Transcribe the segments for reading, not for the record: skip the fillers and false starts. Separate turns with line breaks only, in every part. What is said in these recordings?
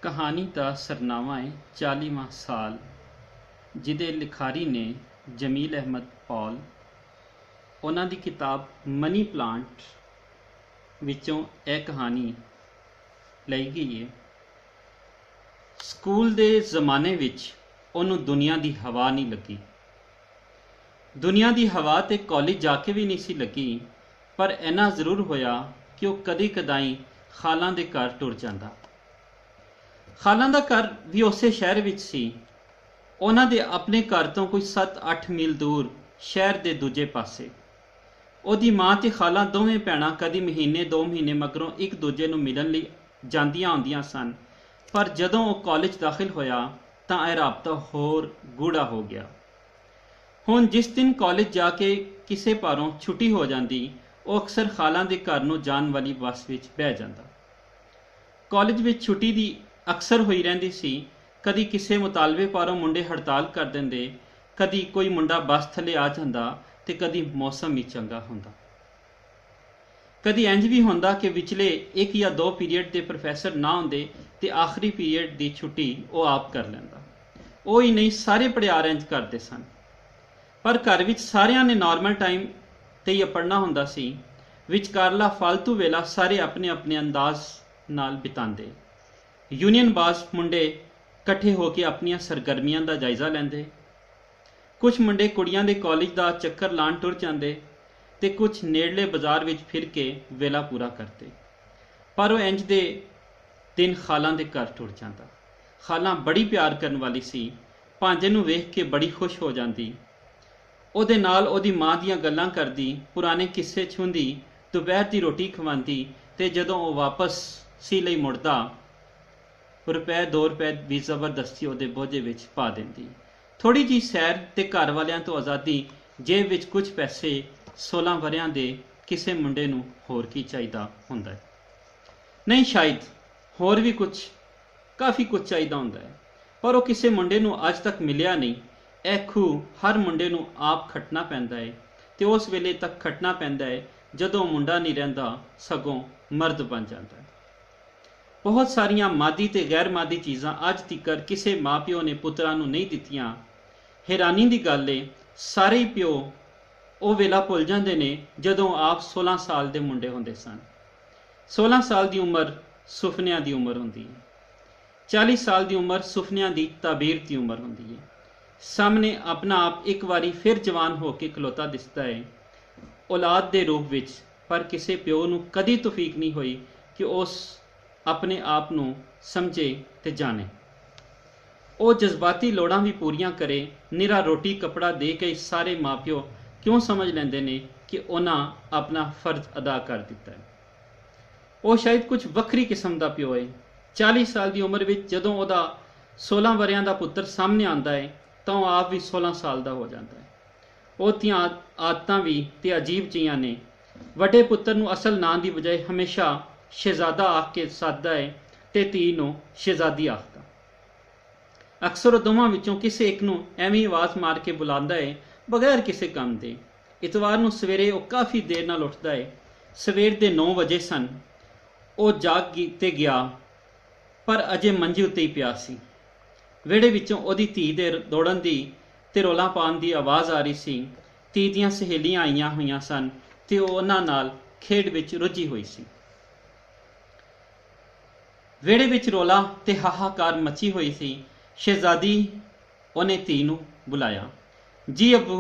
कहानी का सरनामा है 40वां साल, जिहदे लिखारी ने जमील अहमद पॉल। उन्हां दी किताब मनी प्लांट विचों यह कहानी लई गई है। स्कूल दे जमाने विच उन्होंने दुनिया की हवा नहीं लगी। दुनिया की हवा तो कॉलेज जाके भी नहीं सी लगी, पर इन्ना जरूर होया कि वह कदी कदाई खालां दे घर टुर जांदा। खालां दा घर भी उस शहर विच सी। उन्हां दे अपने घर तो कोई 7-8 मील दूर शहर के दूजे पासे। उहदी माँ ते खाला दोवें भैणां कदी महीने 2 महीने मगरों एक दूजे नूं मिलण लई जांदियां आउंदियां सन, पर जदों वह कॉलेज दाखिल होया तां यह राबता होर गूढ़ा हो गया। हुण जिस दिन कॉलेज जाके किसी पारों छुट्टी हो जाती, वह अक्सर खालां दे घर नूं जाण वाली बस विच बह जांदा। कॉलेज विच छुट्टी दी अक्सर होई रहिंदी सी। कदी किसी मुतालबे पारों मुंडे हड़ताल कर देंदे, कदी कोई मुंडा बस थले आ जांदा ते कदी मौसम ही चंगा हुंदा। कदी इंज भी हुंदा कि विचले 1 या 2 पीरीयड के प्रोफैसर ना हुंदे ते आखिरी पीरीयड की छुट्टी वह आप कर लैंदा। वो ही नहीं, सारे पढ़ियार इंज करते सन। पर घर विच सारियां ने नॉर्मल टाइम ते ही पढ़ना हुंदा सी। विचकारला फालतू वेला सारे अपने अपने अंदाज नाल बितांदे। यूनियन बाज मुंडे कट्ठे होकर अपनियां सरगर्मियां का जायजा लेंदे। कुछ मुंडे कुड़ियां दे कॉलेज का चक्कर लाण टुर जांदे ते कुछ नेड़ले बाजार विच फिर के वेला पूरा करते। पर वह इंज दे दिन खालां दे घर टुर जांदा। खालां बड़ी प्यार करन वाली सी। भांजे नूं वेख के बड़ी खुश हो जांदी। उहदे नाल उहदी माँ दीयां गल्लां करदी, पुराने किस्से छुंदी, दोपहर की रोटी खवांदी ते जदों वह वापस सी लई मुड़दा ₹2 भी जबरदस्ती उहदे बोझे विच पा देंदी। थोड़ी जी सैर ते घर वालियां तो आज़ादी, जेब विच कुछ पैसे। 16 वरियां दे किसे मुंडे नूं होर की चाहीदा हुंदा है? नहीं, शायद होर भी कुछ काफ़ी कुछ चाहीदा हुंदा है, पर वह किसे मुंडे नूं अज तक मिलिया नहीं। यह खूह हर मुंडे नूं आप खटना पैंदा है ते उस वेले तक खटना पैंदा है जदों मुंडा नहीं रहिंदा, सगों मर्द बन जाता है। बहुत सारिया मादी ते गैर मादी चीज़ां अज तिकर किसी माँ प्यो ने पुत्रां नूं नहीं दित्तियां। हैरानी की गल है, सारे ही प्यो वो वेला भुल जाते ने जदों आप 16 साल के मुंडे होंदे सन। 16 साल की उम्र सुफनिया की उम्र होंदी है। 40 साल की उम्र सुफनिया की ताबीर की उम्र होंदी है। सामने अपना आप एक बारी फिर जवान होकर खलोता दिसता है, औलाद के रूप विच, पर किसी प्यो नूं कदी तौफीक नहीं हुई कि उस अपने आप नूं समझे ते जाने। वो जज्बाती लोड़ां भी पूरियां करे। निरा रोटी कपड़ा दे के सारे माँ प्यो क्यों समझ लेंदे ने कि उन्हां अपना फर्ज अदा कर दिता है। वो शायद कुछ वक्री किस्म का प्यो है। 40 साल की उम्र विच जदों उहदा 16 वरियां का पुत्र सामने आता है तो वह आप भी 16 साल का हो जाता है। ਉਹਦੀਆਂ आदतां भी ते अजीब जिहियां ने। वड्डे पुत्र नूं असल नां की बजाय हमेशा शहजादा आख के सादा है ते धी नूं शहजादी आखदा। अक्सर दोवां विचों किसी एक नूं एवें आवाज़ मार के बुलांदा है बगैर किसी काम दे। इतवार नूं सवेरे वह काफ़ी देर नाल उठदा है। सवेर के 9 वजे सन। वह जाग ते गया, पर अजे मंजे उत्ते ही पिया सी। विहड़े विचों उहदी धी दे दौड़न दी ते रौला पाउण दी आवाज़ आ रही सी। धी दीयां सहेलियां आईयां होईयां सन ते ओह उहनां नाल खेड विच रुझी हुई सी। विहड़े विच रौला ते हाहाकार मची हुई सी। शहजादी उहने धी नूं बुलाया। जी अब्बू।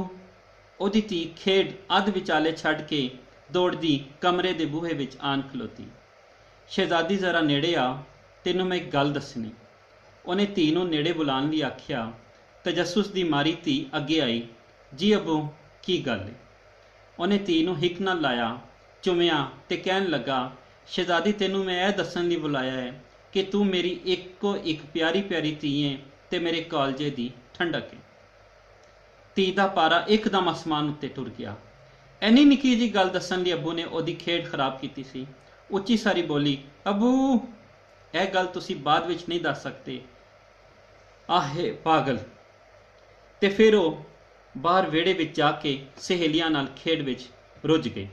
उहदी धी खेड अध विचाले छड्ड के दौड़दी कमरे दे बूहे विच आन खलोती। शहजादी जरा नेड़े आ, तैनूं मैं एक गल दसनी। उहने धी नूं नेड़े बुलाउण लई आखिया। तजस्सुस दी मारी धी अगे आई। जी अब्बू, की गल है? उहने धी नूं हिक नाल लाया, चुमिया ते कहण लगा, शहजादी तैनूं मैं यह दस्सण लई बुलाया है कि तू मेरी इक्को एक प्यारी प्यारी धी है ते मेरे कॉलजे दी ठंडक है। धी दा पारा एकदम आसमान उत्ते टुर गया। इन्नी निक्की जी गल दस्सण लई अब्बू ने उहदी खेड खराब कीती सी। उच्ची सारी बोली, अब्बू यह गल तुसीं बाद विच नहीं दस सकते। आहे पागल। ते फिर वो बाहर विहड़े विच जाके सहेलियां नाल खेड विच रुझ गए।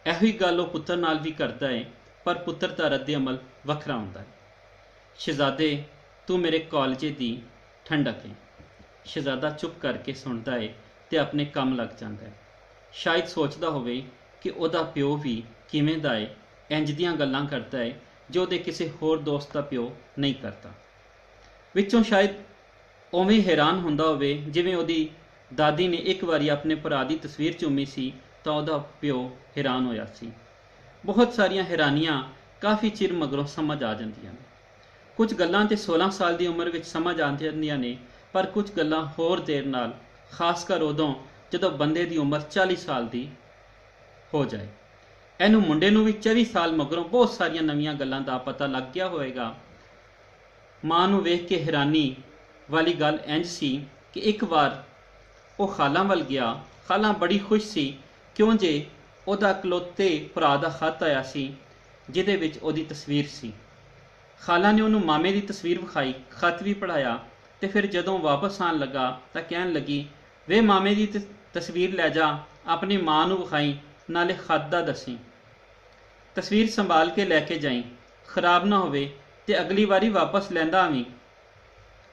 इहो ही गल वो पुत्र नाल भी करता है। ਪਰ ਪੁੱਤਰ ਦਾ ਰੱਦ ਅਮਲ ਵੱਖਰਾ ਹੁੰਦਾ ਹੈ। ਸ਼ਹਿਜ਼ਾਦੇ, ਤੂੰ ਮੇਰੇ ਕਾਲਜੇ ਦੀ ਠੰਡਕ ਹੈ। ਸ਼ਹਿਜ਼ਾਦਾ ਚੁੱਪ ਕਰਕੇ ਸੁਣਦਾ ਹੈ ਤੇ ਆਪਣੇ ਕੰਮ ਲੱਗ ਜਾਂਦਾ ਹੈ। ਸ਼ਾਇਦ ਸੋਚਦਾ ਹੋਵੇ ਕਿ ਉਹਦਾ ਪਿਓ ਵੀ ਕਿਵੇਂ ਦਾ ਹੈ, ਇੰਜ ਦੀਆਂ ਗੱਲਾਂ ਕਰਦਾ ਹੈ ਜੋ ਉਹਦੇ ਕਿਸੇ ਹੋਰ ਦੋਸਤ ਦਾ ਪਿਓ ਨਹੀਂ ਕਰਦਾ। ਵਿੱਚੋਂ ਸ਼ਾਇਦ ਉਵੇਂ ਹੈਰਾਨ ਹੁੰਦਾ ਹੋਵੇ ਜਿਵੇਂ ਉਹਦੀ ਦਾਦੀ ਨੇ ਇੱਕ ਵਾਰੀ ਆਪਣੇ ਭਰਾ ਦੀ ਤਸਵੀਰ ਚੁੰਮੀ ਸੀ ਤਾਂ ਉਹਦਾ ਪਿਓ ਹੈਰਾਨ ਹੋਇਆ ਸੀ। ਬਹੁਤ ਸਾਰੀਆਂ ਹੈਰਾਨੀਆਂ ਕਾਫੀ ਚਿਰ ਮਗਰੋਂ ਸਮਝ ਆ ਜਾਂਦੀਆਂ ਨੇ। ਕੁਝ ਗੱਲਾਂ ਤੇ 16 ਸਾਲ ਦੀ ਉਮਰ ਵਿੱਚ ਸਮਝ ਆ ਜਾਂਦੀਆਂ ਨੇ, ਪਰ ਕੁਝ ਗੱਲਾਂ ਹੋਰ ਦੇਰ ਨਾਲ, ਖਾਸ ਕਰ ਉਦੋਂ ਜਦੋਂ ਬੰਦੇ ਦੀ ਉਮਰ 40 ਸਾਲ ਦੀ ਹੋ ਜਾਏ। ਇਹਨੂੰ ਮੁੰਡੇ ਨੂੰ ਵੀ 24 ਸਾਲ ਮਗਰੋਂ ਬਹੁਤ ਸਾਰੀਆਂ ਨਵੀਆਂ ਗੱਲਾਂ ਦਾ ਪਤਾ ਲੱਗ ਗਿਆ ਹੋਵੇਗਾ। ਮਾਂ ਨੂੰ ਵੇਖ ਕੇ ਹੈਰਾਨੀ ਵਾਲੀ ਗੱਲ ਇੰਜ ਸੀ ਕਿ ਇੱਕ ਵਾਰ ਉਹ ਖਾਲਾਂ ਵੱਲ ਗਿਆ। ਖਾਲਾਂ ਬੜੀ ਖੁਸ਼ ਸੀ ਕਿਉਂ ਜੇ ਉਹਦਾ ਇਕਲੌਤੇ ਭਰਾ ਦਾ ਖਤ ਆਇਆ ਸੀ ਜਿਹਦੇ ਵਿੱਚ ਉਹਦੀ ਤਸਵੀਰ ਸੀ। ਖਾਲਾਂ ਨੇ ਉਹਨੂੰ ਮਾਮੇ ਦੀ ਤਸਵੀਰ ਵਿਖਾਈ, ਖਤ ਵੀ ਪੜ੍ਹਾਇਆ ਤੇ ਫਿਰ ਜਦੋਂ ਵਾਪਸ ਆਉਣ ਲੱਗਾ ਤਾਂ ਕਹਿਣ ਲੱਗੀ, ਵੇ ਮਾਮੇ ਦੀ ਤਸਵੀਰ ਲੈ ਜਾ, ਆਪਣੀ ਮਾਂ ਨੂੰ ਵਿਖਾਈ, ਨਾਲੇ ਖਤ ਦਾ ਦੱਸੀ। ਤਸਵੀਰ ਸੰਭਾਲ ਕੇ ਲੈ ਕੇ ਜਾਈ, ਖਰਾਬ ਨਾ ਹੋਵੇ ਤੇ ਅਗਲੀ ਵਾਰੀ ਵਾਪਸ ਲੈਂਦਾ ਆਵੀਂ।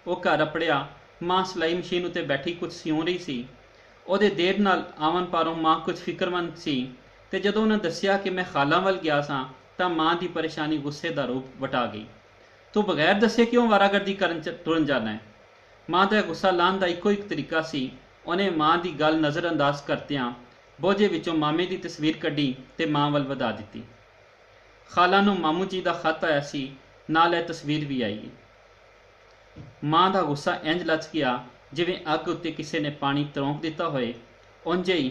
ਉਹ ਘਰ ਅਪੜਿਆ। ਮਾਂ ਸਿਲਾਈ ਮਸ਼ੀਨ ਉੱਤੇ ਬੈਠੀ ਕੁਝ ਸਿਉਂ ਰਹੀ ਸੀ। ਉਹਦੇ ਦੇਰ ਨਾਲ ਆਵਣ ਪਾਰੋਂ ਮਾਂ ਕੁਝ ਫਿਕਰਮੰਦ ਸੀ ਤੇ ਜਦੋਂ ਉਹਨੇ ਦੱਸਿਆ ਕਿ ਮੈਂ ਖਾਲਾਂ ਵੱਲ ਗਿਆ ਸਾਂ ਤਾਂ ਮਾਂ ਦੀ ਪਰੇਸ਼ਾਨੀ ਗੁੱਸੇ ਦਾ ਰੂਪ ਵਟਾ ਗਈ। ਤੂੰ ਬਗੈਰ ਦੱਸੇ ਕਿਉਂ ਵਾਰਾਗਰਦੀ ਕਰਨ ਤੁਰਨ ਜਾਣਾ ਹੈ? ਮਾਂ ਦਾ ਗੁੱਸਾ ਲਾਹਣ ਦਾ ਇੱਕੋ ਇੱਕ ਤਰੀਕਾ ਸੀ। ਉਹਨੇ ਮਾਂ ਦੀ ਗੱਲ ਨਜ਼ਰਅੰਦਾਜ਼ ਕਰਦਿਆਂ ਬੋਝੇ ਵਿੱਚੋਂ ਮਾਮੇ ਦੀ ਤਸਵੀਰ ਕੱਢੀ ਤੇ ਮਾਂ ਵੱਲ ਵਧਾ ਦਿੱਤੀ। ਖਾਲਾਂ ਨੂੰ ਮਾਮੂ ਜੀ ਦਾ ਖਤ ਆਇਆ ਸੀ, ਨਾਲ ਇਹ ਤਸਵੀਰ ਵੀ ਆਈ। ਮਾਂ ਦਾ ਗੁੱਸਾ ਇੰਜ ਲੱਥ ਗਿਆ ਜਿਵੇਂ ਅੱਗ ਉੱਤੇ ਕਿਸੇ ਨੇ ਪਾਣੀ ਤਰੋਂਕ ਦਿੱਤਾ ਹੋਏ। ਉਂਝ ਹੀ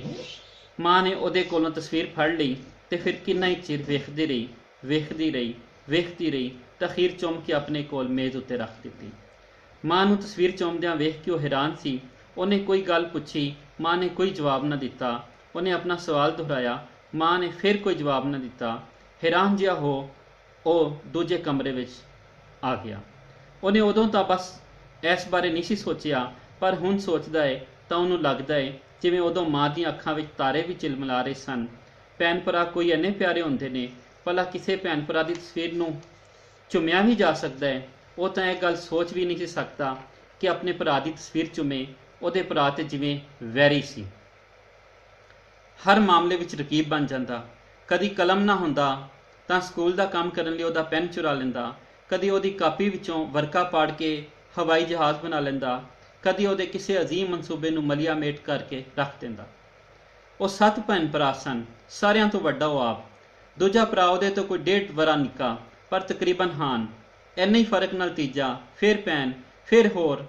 ਮਾਂ ਨੇ ਉਹਦੇ ਕੋਲੋਂ ਤਸਵੀਰ ਫੜ ਲਈ ਤੇ ਫਿਰ ਕਿੰਨਾ ਹੀ ਚਿਰ ਵੇਖਦੀ ਰਹੀ ਤੇ ਅਖੀਰ ਚੁੰਮ ਕੇ ਆਪਣੇ ਕੋਲ ਮੇਜ਼ ਉੱਤੇ ਰੱਖ ਦਿੱਤੀ। ਮਾਂ ਨੂੰ ਤਸਵੀਰ ਚੁੰਮਦਿਆਂ ਵੇਖ ਕੇ ਉਹ ਹੈਰਾਨ ਸੀ। ਉਹਨੇ ਕੋਈ ਗੱਲ ਪੁੱਛੀ, ਮਾਂ ਨੇ ਕੋਈ ਜਵਾਬ ਨਾ ਦਿੱਤਾ। ਉਹਨੇ ਆਪਣਾ ਸਵਾਲ ਦੁਹਰਾਇਆ, ਮਾਂ ਨੇ ਫਿਰ ਕੋਈ ਜਵਾਬ ਨਾ ਦਿੱਤਾ। ਹੈਰਾਨ ਜਿਹਾ ਹੋ ਉਹ ਦੂਜੇ ਕਮਰੇ ਵਿੱਚ ਆ ਗਿਆ। ਉਹਨੇ ਉਦੋਂ ਤਾਂ ਬਸ ਇਸ ਬਾਰੇ ਨਹੀਂ ਸੀ ਸੋਚਿਆ, ਪਰ ਹੁਣ ਸੋਚਦਾ ਹੈ ਤਾਂ ਉਹਨੂੰ ਲੱਗਦਾ ਹੈ ਜਿਵੇਂ ਉਦੋਂ ਮਾਂ ਦੀਆਂ ਅੱਖਾਂ ਵਿੱਚ ਤਾਰੇ ਵੀ ਝਿਲਮਿਲਾ ਰਹੇ ਸਨ। ਭੈਣ ਭਰਾ ਕੋਈ ਇੰਨੇ ਪਿਆਰੇ ਹੁੰਦੇ ਨੇ, ਭਲਾ ਕਿਸੇ ਭੈਣ ਭਰਾ ਦੀ ਤਸਵੀਰ ਨੂੰ ਚੁੰਮਿਆ ਵੀ ਜਾ ਸਕਦਾ ਹੈ? ਉਹ ਤਾਂ ਇਹ ਗੱਲ ਸੋਚ ਵੀ ਨਹੀਂ ਸੀ ਸਕਦਾ ਕਿ ਆਪਣੇ ਭਰਾ ਦੀ ਤਸਵੀਰ ਚੁੰਮੇ। ਉਹਦੇ ਭਰਾ ਤੇ ਜਿਵੇਂ ਵੈਰੀ ਸੀ। ਹਰ ਮਾਮਲੇ ਵਿੱਚ ਰਕੀਬ ਬਣ ਜਾਂਦਾ। ਕਦੀ ਕਲਮ ਨਾ ਹੁੰਦਾ ਤਾਂ ਸਕੂਲ ਦਾ ਕੰਮ ਕਰਨ ਲਈ ਉਹਦਾ ਪੈਨ ਚੁਰਾ ਲੈਂਦਾ, ਕਦੀ ਉਹਦੀ ਕਾਪੀ ਵਿੱਚੋਂ ਵਰਕਾ ਪਾੜ ਕੇ ਹਵਾਈ ਜਹਾਜ਼ ਬਣਾ ਲੈਂਦਾ, ਕਦੀ ਉਹਦੇ ਕਿਸੇ ਅਜ਼ੀਮ ਮਨਸੂਬੇ ਨੂੰ ਮਲੀਆ ਮੇਟ ਕਰਕੇ ਰੱਖ ਦਿੰਦਾ। ਉਹ 7 ਭੈਣ ਭਰਾ ਸਨ, ਸਾਰਿਆਂ ਤੋਂ ਵੱਡਾ ਉਹ ਆਪ। ਦੂਜਾ ਭਰਾ ਉਹਦੇ ਤੋਂ ਕੋਈ 1.5 ਵਰ੍ਹਾ ਨਿੱਕਾ, ਪਰ ਤਕਰੀਬਨ ਹਾਨ। ਇੰਨੇ ਹੀ ਫਰਕ ਨਾਲ ਤੀਜਾ, ਫਿਰ ਭੈਣ, ਫਿਰ ਹੋਰ।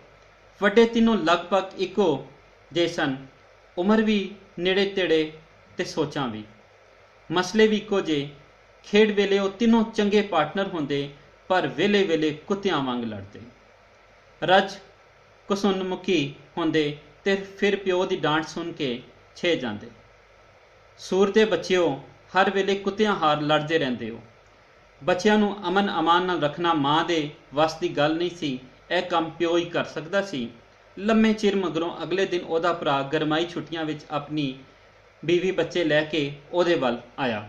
ਵੱਡੇ ਤਿੰਨੋਂ ਲਗਭਗ ਇੱਕੋ ਜਿਹੇ ਸਨ, ਉਮਰ ਵੀ ਨੇੜੇ ਤੇੜੇ ਤੇ ਸੋਚਾਂ ਵੀ। ਮਸਲੇ ਵੀ ਇੱਕੋ ਜਿਹੇ। ਖੇਡ ਵੇਲੇ ਉਹ ਤਿੰਨੋਂ ਚੰਗੇ ਪਾਰਟਨਰ ਹੁੰਦੇ, ਪਰ ਵੇਲੇ ਵੇਲੇ ਕੁੱਤਿਆਂ ਵਾਂਗ ਲੜਦੇ। ਰੱਜ ਕੁਸੁੰਨਮੁਖੀ ਹੁੰਦੇ ਤੇ ਫਿਰ ਪਿਓ ਦੀ ਡਾਂਟ ਸੁਣ ਕੇ ਛੇ ਜਾਂਦੇ। ਸੂਰ ਦੇ ਬੱਚਿਓ, ਹਰ ਵੇਲੇ ਕੁੱਤਿਆਂ ਹਾਰ ਲੜਦੇ ਰਹਿੰਦੇ ਹੋ। ਬੱਚਿਆਂ ਨੂੰ ਅਮਨ ਅਮਾਨ ਨਾਲ ਰੱਖਣਾ ਮਾਂ ਦੇ ਵੱਸ ਦੀ ਗੱਲ ਨਹੀਂ ਸੀ। ਇਹ ਕੰਮ ਪਿਓ ਹੀ ਕਰ ਸਕਦਾ ਸੀ। ਲੰਮੇ ਚਿਰ ਮਗਰੋਂ ਅਗਲੇ ਦਿਨ ਉਹਦਾ ਭਰਾ ਗਰਮਾਈ ਛੁੱਟੀਆਂ ਵਿੱਚ ਆਪਣੀ ਬੀਵੀ ਬੱਚੇ ਲੈ ਕੇ ਉਹਦੇ ਵੱਲ ਆਇਆ।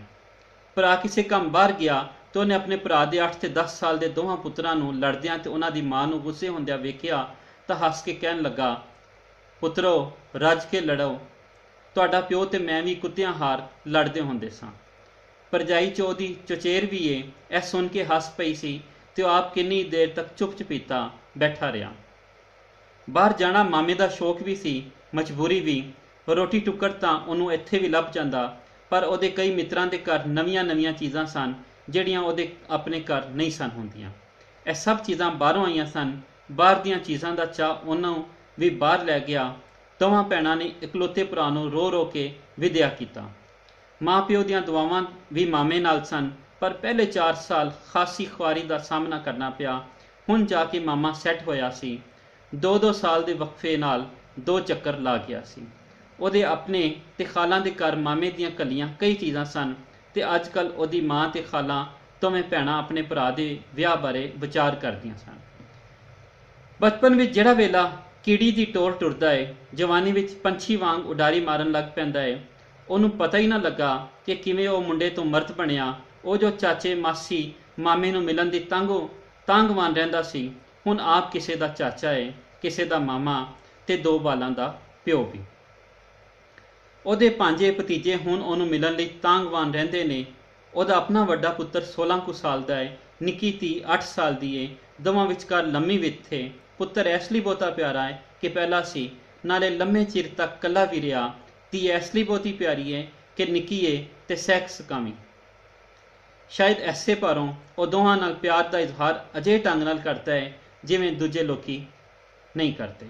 ਭਰਾ ਕਿਸੇ ਕੰਮ ਬਾਹਰ ਗਿਆ ਤੇ ਉਹਨੇ ਆਪਣੇ ਭਰਾ ਦੇ 8 ਤੇ 10 ਸਾਲ ਦੇ ਦੋਵਾਂ ਪੁੱਤਰਾਂ ਨੂੰ ਲੜਦਿਆਂ ਤੇ ਉਹਨਾਂ ਦੀ ਮਾਂ ਨੂੰ ਗੁੱਸੇ ਹੁੰਦਿਆਂ ਵੇਖਿਆ ਤਾਂ ਹੱਸ ਕੇ ਕਹਿਣ ਲੱਗਾ, ਪੁੱਤਰੋ, ਰੱਜ ਕੇ ਲੜੋ। ਤੁਹਾਡਾ ਪਿਓ ਤੇ ਮੈਂ ਵੀ ਕੁੱਤਿਆਂ ਹਾਰ ਲੜਦੇ ਹੁੰਦੇ ਸਾਂ। ਭਰਜਾਈ ਚ ਉਹਦੀ ਚੁਚੇਰ ਵੀ ਇਹ ਸੁਣ ਕੇ ਹੱਸ ਪਈ ਸੀ ਤੇ ਉਹ ਆਪ ਕਿੰਨੀ ਦੇਰ ਤੱਕ ਚੁੱਪ ਚਪੀਤਾ ਬੈਠਾ ਰਿਹਾ। ਬਾਹਰ ਜਾਣਾ ਮਾਮੇ ਦਾ ਸ਼ੌਕ ਵੀ ਸੀ, ਮਜਬੂਰੀ ਵੀ। ਰੋਟੀ ਟੁੱਕਰ ਤਾਂ ਉਹਨੂੰ ਇੱਥੇ ਵੀ ਲੱਭ ਜਾਂਦਾ, ਪਰ ਉਹਦੇ ਕਈ ਮਿੱਤਰਾਂ ਦੇ ਘਰ ਨਵੀਆਂ ਚੀਜ਼ਾਂ ਸਨ ਜਿਹੜੀਆਂ ਉਹਦੇ ਆਪਣੇ ਘਰ ਨਹੀਂ ਸਨ ਹੁੰਦੀਆਂ। ਇਹ ਸਭ ਚੀਜ਼ਾਂ ਬਾਹਰੋਂ ਆਈਆਂ ਸਨ। ਬਾਹਰ ਦੀਆਂ ਚੀਜ਼ਾਂ ਦਾ ਚਾਅ ਉਹਨੂੰ ਵੀ ਬਾਹਰ ਲੈ ਗਿਆ। ਦੋਵਾਂ ਭੈਣਾਂ ਨੇ ਇਕਲੌਤੇ ਭਰਾ ਨੂੰ ਰੋ ਰੋ ਕੇ ਵਿਦਿਆ ਕੀਤਾ। ਮਾਂ ਪਿਓ ਦੀਆਂ ਦੁਆਵਾਂ ਵੀ ਮਾਮੇ ਨਾਲ ਸਨ, ਪਰ ਪਹਿਲੇ 4 ਸਾਲ ਖਾਸੀ ਖੁਆਰੀ ਦਾ ਸਾਹਮਣਾ ਕਰਨਾ ਪਿਆ। ਹੁਣ ਜਾ ਕੇ ਮਾਮਾ ਸੈੱਟ ਹੋਇਆ ਸੀ। 2-2 ਸਾਲ ਦੇ ਵਕਫੇ ਨਾਲ 2 ਚੱਕਰ ਲਾ ਗਿਆ ਸੀ। ਉਹਦੇ ਆਪਣੇ ਤੇ ਖਾਲਾਂ ਦੇ ਘਰ ਮਾਮੇ ਦੀਆਂ ਕੱਲੀਆਂ ਕਈ ਚੀਜ਼ਾਂ ਸਨ ਤੇ ਅੱਜ ਕੱਲ੍ਹ ਉਹਦੀ ਮਾਂ ਤੇ ਖਾਲਾਂ ਦੋਵੇਂ ਭੈਣਾਂ ਆਪਣੇ ਭਰਾ ਦੇ ਵਿਆਹ ਬਾਰੇ ਵਿਚਾਰ ਕਰਦੀਆਂ ਸਨ। ਬਚਪਨ ਵਿੱਚ ਜਿਹੜਾ ਵੇਲਾ ਕੀੜੀ ਦੀ ਟੋਰ ਟੁਰਦਾ ਏ, ਜਵਾਨੀ ਵਿੱਚ ਪੰਛੀ ਵਾਂਗ ਉਡਾਰੀ ਮਾਰਨ ਲੱਗ ਪੈਂਦਾ ਏ। ਉਹਨੂੰ ਪਤਾ ਹੀ ਨਾ ਲੱਗਾ ਕਿ ਕਿਵੇਂ ਉਹ ਮੁੰਡੇ ਤੋਂ ਮਰਦ ਬਣਿਆ ਉਹ ਜੋ ਚਾਚੇ ਮਾਸੀ ਮਾਮੇ ਨੂੰ ਮਿਲਣ ਦੀ ਤਾਂਗਵਾਨ ਰਹਿੰਦਾ ਸੀ, ਹੁਣ ਆਪ ਕਿਸੇ ਦਾ ਚਾਚਾ ਹੈ, ਕਿਸੇ ਦਾ ਮਾਮਾ ਤੇ 2 ਬਾਲਾਂ ਦਾ ਪਿਓ ਵੀ। ਉਹਦੇ ਭਾਂਜੇ ਭਤੀਜੇ ਹੁਣ ਉਹਨੂੰ ਮਿਲਣ ਲਈ ਤਾਂਗਵਾਨ ਰਹਿੰਦੇ ਨੇ। ਉਹਦਾ ਆਪਣਾ ਵੱਡਾ ਪੁੱਤਰ 16 ਕੁ ਸਾਲ ਦਾ ਹੈ, ਨਿੱਕੀ ਧੀ 8 ਸਾਲ ਦੀ ਹੈ। ਦੋਵਾਂ ਵਿਚਕਾਰ ਲੰਮੀ ਵਿੱਥ ਹੈ। ਪੁੱਤਰ ਇਸ ਲਈ ਬਹੁਤਾ ਪਿਆਰਾ ਹੈ ਕਿ ਪਹਿਲਾ ਸੀ, ਨਾਲੇ ਲੰਮੇ ਚਿਰ ਤੱਕ ਕੱਲਾ ਵੀ ਰਿਹਾ। ਧੀ ਇਸ ਲਈ ਬਹੁਤੀ ਪਿਆਰੀ ਹੈ ਕਿ ਨਿੱਕੀ ਹੈ ਤੇ ਸੈਕਸ ਕਾਮੀ। ਸ਼ਾਇਦ ਐਸੇ ਭਾਰੋਂ ਉਹ ਦੋਹਾਂ ਨਾਲ ਪਿਆਰ ਦਾ ਇਜ਼ਹਾਰ ਅਜਿਹੇ ਢੰਗ ਨਾਲ ਕਰਦਾ ਹੈ ਜਿਵੇਂ ਦੂਜੇ ਲੋਕੀ ਨਹੀਂ ਕਰਦੇ।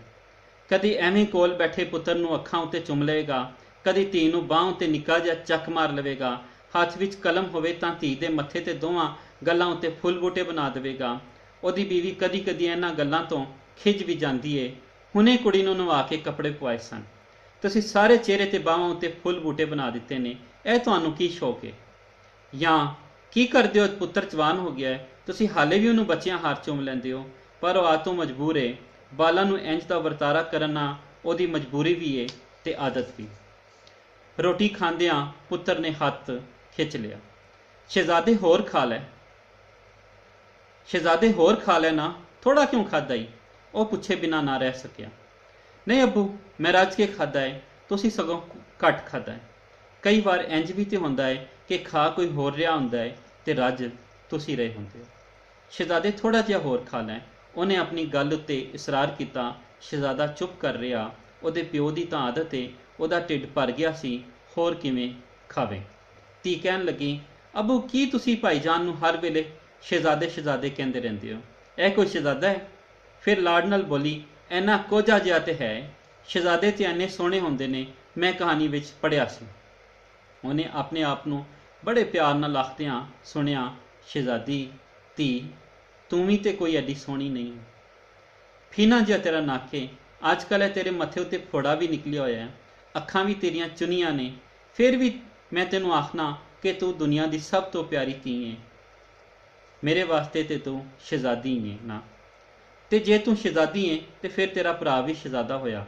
ਕਦੀ ਐਵੇਂ ਕੋਲ ਬੈਠੇ ਪੁੱਤਰ ਨੂੰ ਅੱਖਾਂ ਉੱਤੇ ਚੁੰਮ ਲਵੇਗਾ, ਕਦੀ ਧੀ ਨੂੰ ਬਾਂਹ ਉੱਤੇ ਨਿੱਕਾ ਜਿਹਾ ਚੱਕ ਮਾਰ ਲਵੇਗਾ। ਹੱਥ ਵਿੱਚ ਕਲਮ ਹੋਵੇ ਤਾਂ ਧੀ ਦੇ ਮੱਥੇ ਤੇ ਦੋਵਾਂ ਗੱਲਾਂ ਉੱਤੇ ਫੁੱਲ ਬੂਟੇ ਬਣਾ ਦੇਵੇਗਾ। ਉਹਦੀ ਬੀਵੀ ਕਦੀ ਕਦੀ ਇਹਨਾਂ ਗੱਲਾਂ ਤੋਂ ਖਿਝ ਵੀ ਜਾਂਦੀ ਏ। ਹੁਣੇ ਕੁੜੀ ਨੂੰ ਨਵਾ ਕੇ ਕੱਪੜੇ ਪਵਾਏ ਸਨ, ਤੁਸੀਂ ਸਾਰੇ ਚਿਹਰੇ ਤੇ ਬਾਹਾਂ ਉੱਤੇ ਫੁੱਲ ਬੂਟੇ ਬਣਾ ਦਿੱਤੇ ਨੇ, ਇਹ ਤੁਹਾਨੂੰ ਕੀ ਸ਼ੌਕ ਹੈ? ਜਾਂ ਕੀ ਕਰਦੇ ਹੋ? ਪੁੱਤਰ ਜਵਾਨ ਹੋ ਗਿਆ ਹੈ, ਤੁਸੀਂ ਹਾਲੇ ਵੀ ਉਹਨੂੰ ਬੱਚਿਆਂ ਹਾਰ ਚੁੰਮ ਲੈਂਦੇ ਹੋ। ਪਰ ਉਹ ਆਤੋਂ ਮਜਬੂਰ ਏ। ਬਾਲਾਂ ਨੂੰ ਇੰਜ ਦਾ ਵਰਤਾਰਾ ਕਰਨਾ ਉਹਦੀ ਮਜਬੂਰੀ ਵੀ ਏ ਤੇ ਆਦਤ ਵੀ। ਰੋਟੀ ਖਾਂਦਿਆਂ ਪੁੱਤਰ ਨੇ ਹੱਥ ਖਿੱਚ ਲਿਆ। ਸ਼ਹਿਜ਼ਾਦੇ ਹੋਰ ਖਾ ਲੈ, ਸ਼ਹਿਜ਼ਾਦੇ ਹੋਰ ਖਾ ਲੈ ਨਾ, ਥੋੜਾ ਕਿਉਂ ਖਾਦਾ ਈ? ਉਹ ਪੁੱਛੇ ਬਿਨਾਂ ਨਾ ਰਹਿ ਸਕਿਆ। ਨਹੀਂ ਅੱਬੂ, ਮੈਂ ਰੱਜ ਕੇ ਖਾਦਾ ਹੈ, ਤੁਸੀਂ ਸਗੋਂ ਘੱਟ ਖਾਦਾ ਹੈ। ਕਈ ਵਾਰ ਇੰਜ ਵੀ ਤੇ ਹੁੰਦਾ ਹੈ ਕਿ ਖਾ ਕੋਈ ਹੋਰ ਰਿਹਾ ਹੁੰਦਾ ਹੈ ਤੇ ਰੱਜ ਤੁਸੀਂ ਰਹੇ ਹੁੰਦੇ ਹੋ। ਸ਼ਹਿਜ਼ਾਦੇ ਥੋੜਾ ਜਿਹਾ ਹੋਰ ਖਾ ਲੈ। ਉਹਨੇ ਆਪਣੀ ਗੱਲ ਉੱਤੇ ਇਸਰਾਰ ਕੀਤਾ। ਸ਼ਹਿਜ਼ਾਦਾ ਚੁੱਪ ਕਰ ਰਿਹਾ। ਉਹਦੇ ਪਿਓ ਦੀ ਤਾਂ ਆਦਤ ਏ, ਉਹਦਾ ਢਿੱਡ ਭਰ ਗਿਆ ਸੀ, ਹੋਰ ਕਿਵੇਂ ਖਾਵੇ। ਧੀ ਕਹਿਣ ਲੱਗੀ, ਅੱਬੂ ਕੀ ਤੁਸੀਂ ਭਾਈਜਾਨ ਨੂੰ ਹਰ ਵੇਲੇ ਸ਼ਹਿਜ਼ਾਦੇ ਸ਼ਹਿਜ਼ਾਦੇ ਕਹਿੰਦੇ ਰਹਿੰਦੇ ਹੋ? ਇਹ ਕੋਈ ਸ਼ਹਿਜ਼ਾਦਾ ਹੈ? ਫਿਰ ਲਾਡ ਨਾਲ ਬੋਲੀ, ਇੰਨਾ ਕੋਝਾ ਜਿਹਾ ਤੇ ਹੈ। ਸ਼ਹਿਜ਼ਾਦੇ ਤੇ ਇੰਨੇ ਸੋਹਣੇ ਹੁੰਦੇ ਨੇ, ਮੈਂ ਕਹਾਣੀ ਵਿੱਚ ਪੜ੍ਹਿਆ ਸੀ। ਉਹਨੇ ਆਪਣੇ ਆਪ ਨੂੰ ਬੜੇ ਪਿਆਰ ਨਾਲ ਆਖਦਿਆਂ ਸੁਣਿਆ, ਸ਼ਹਿਜ਼ਾਦੀ ਧੀ, ਤੂੰ ਵੀ ਤੇ ਕੋਈ ਐਡੀ ਸੋਹਣੀ ਨਹੀਂ। ਫੀਨਾ ਜਿਹਾ ਤੇਰਾ ਨੱਕ ਏ, ਅੱਜ ਕੱਲ੍ਹ ਇਹ ਤੇਰੇ ਮੱਥੇ ਉੱਤੇ ਫੋੜਾ ਵੀ ਨਿਕਲਿਆ ਹੋਇਆ ਹੈ, ਅੱਖਾਂ ਵੀ ਤੇਰੀਆਂ ਚੁਨੀਆਂ ਨੇ, ਫਿਰ ਵੀ ਮੈਂ ਤੈਨੂੰ ਆਖਣਾ ਕਿ ਤੂੰ ਦੁਨੀਆ ਦੀ ਸਭ ਤੋਂ ਪਿਆਰੀ ਧੀ ਏ। ਮੇਰੇ ਵਾਸਤੇ ਤੇ ਤੂੰ ਸ਼ਹਿਜ਼ਾਦੀ ਏ ਨਾ, ਤੇ ਜੇ ਤੂੰ ਸ਼ਹਿਜ਼ਾਦੀ ਏ ਤੇ ਫਿਰ ਤੇਰਾ ਭਰਾ ਵੀ ਸ਼ਹਿਜ਼ਾਦਾ ਹੋਇਆ।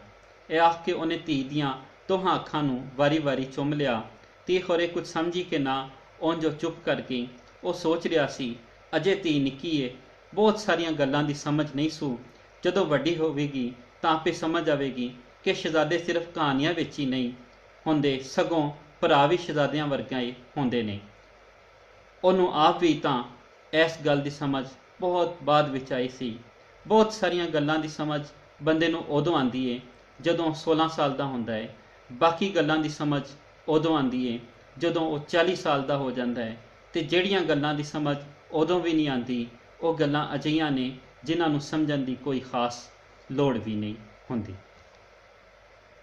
ਇਹ ਆਖ ਕੇ ਉਹਨੇ ਧੀ ਦੀਆਂ ਦੋਹਾਂ ਅੱਖਾਂ ਨੂੰ ਵਾਰੀ-ਵਾਰੀ ਚੁੰਮ ਲਿਆ। ਧੀ ਖੋਰੇ ਕੁਝ ਸਮਝੀ ਕਿ ਨਾ, ਉਂਝ ਉਹ ਚੁੱਪ ਕਰ ਗਈ। ਉਹ ਸੋਚ ਰਿਹਾ ਸੀ, ਅਜੇ ਧੀ ਨਿੱਕੀ ਏ, ਬਹੁਤ ਸਾਰੀਆਂ ਗੱਲਾਂ ਦੀ ਸਮਝ ਨਹੀਂ ਸੂ। ਜਦੋਂ ਵੱਡੀ ਹੋਵੇਗੀ ਤਾਂ ਆਪੇ ਸਮਝ ਆਵੇਗੀ ਕਿ ਸ਼ਹਿਜ਼ਾਦੇ ਸਿਰਫ ਕਹਾਣੀਆਂ ਵਿੱਚ ਹੀ ਨਹੀਂ ਹੁੰਦੇ, ਸਗੋਂ ਭਰਾ ਵੀ ਸ਼ਹਿਜ਼ਾਦਿਆਂ ਵਰਗਾ ਹੀ ਹੁੰਦੇ ਨੇ। ਉਹਨੂੰ ਆਪ ਵੀ ਤਾਂ ਇਸ ਗੱਲ ਦੀ ਸਮਝ ਬਹੁਤ ਬਾਅਦ ਵਿੱਚ ਆਈ ਸੀ। ਬਹੁਤ ਸਾਰੀਆਂ ਗੱਲਾਂ ਦੀ ਸਮਝ ਬੰਦੇ ਨੂੰ ਉਦੋਂ ਆਉਂਦੀ ਏ ਜਦੋਂ 16 ਸਾਲ ਦਾ ਹੁੰਦਾ ਹੈ। ਬਾਕੀ ਗੱਲਾਂ ਦੀ ਸਮਝ ਉਦੋਂ ਆਉਂਦੀ ਏ ਜਦੋਂ ਉਹ 40 ਸਾਲ ਦਾ ਹੋ ਜਾਂਦਾ ਹੈ। ਤੇ ਜਿਹੜੀਆਂ ਗੱਲਾਂ ਦੀ ਸਮਝ ਉਦੋਂ ਵੀ ਨਹੀਂ ਆਉਂਦੀ, ਉਹ ਗੱਲਾਂ ਅਜਿਹੀਆਂ ਨੇ ਜਿਨ੍ਹਾਂ ਨੂੰ ਸਮਝਣ ਦੀ ਕੋਈ ਖਾਸ ਲੋੜ ਵੀ ਨਹੀਂ ਹੁੰਦੀ।